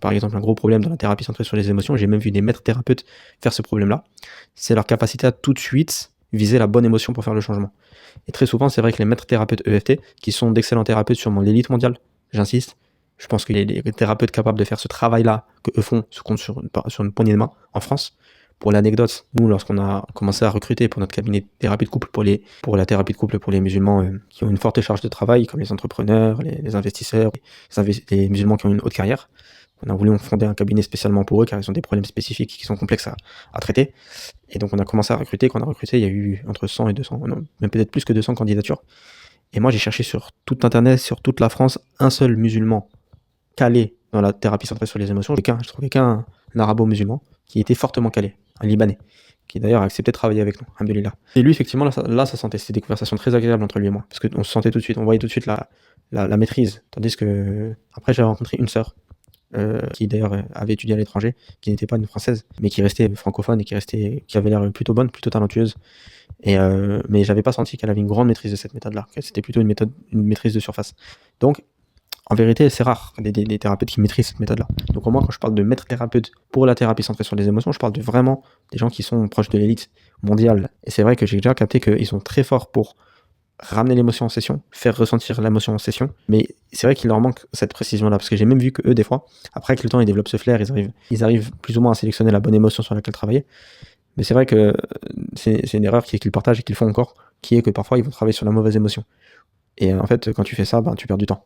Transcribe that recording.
par exemple un gros problème dans la thérapie centrée sur les émotions, j'ai même vu des maîtres thérapeutes faire ce problème-là, c'est leur capacité à tout de suite viser la bonne émotion pour faire le changement. Et très souvent, c'est vrai que les maîtres thérapeutes EFT, qui sont d'excellents thérapeutes, sûrement l'élite mondiale, j'insiste, je pense que les thérapeutes capables de faire ce travail-là que eux font se comptent sur une poignée de main en France. Pour l'anecdote, nous, lorsqu'on a commencé à recruter pour notre cabinet de thérapie de couple, pour la thérapie de couple pour les musulmans qui ont une forte charge de travail, comme les entrepreneurs, les investisseurs, les musulmans qui ont une haute carrière, on a voulu fonder un cabinet spécialement pour eux, car ils ont des problèmes spécifiques qui sont complexes à traiter. Et donc on a commencé à recruter. Quand on a recruté, il y a eu entre 100 et 200, non, même peut-être plus que 200 candidatures. Et moi, j'ai cherché sur tout Internet, sur toute la France, un seul musulman calé dans la thérapie centrée sur les émotions. Je trouvais qu'un arabo-musulman qui était fortement calé, un Libanais, qui d'ailleurs a accepté de travailler avec nous, alhamdoulilah. Et lui, effectivement, là, ça sentait. C'était des conversations très agréables entre lui et moi, parce qu'on se sentait tout de suite, on voyait tout de suite la maîtrise. Tandis que, après, j'avais rencontré une sœur, qui d'ailleurs avait étudié à l'étranger, qui n'était pas une française, mais qui restait francophone et qui avait l'air plutôt bonne, plutôt talentueuse. Mais j'avais pas senti qu'elle avait une grande maîtrise de cette méthode-là, que c'était plutôt une maîtrise de surface. Donc, en vérité, c'est rare des thérapeutes qui maîtrisent cette méthode-là. Donc, au moins, quand je parle de maître thérapeute pour la thérapie centrée sur les émotions, je parle de vraiment des gens qui sont proches de l'élite mondiale. Et c'est vrai que j'ai déjà capté qu'ils sont très forts pour ramener l'émotion en session, faire ressentir l'émotion en session, mais c'est vrai qu'il leur manque cette précision-là, parce que j'ai même vu que eux, des fois, après avec le temps, ils développent ce flair, ils arrivent plus ou moins à sélectionner la bonne émotion sur laquelle travailler, mais c'est vrai que c'est une erreur qu'ils partagent et qu'ils font encore, qui est que parfois ils vont travailler sur la mauvaise émotion. Et en fait, quand tu fais ça, tu perds du temps.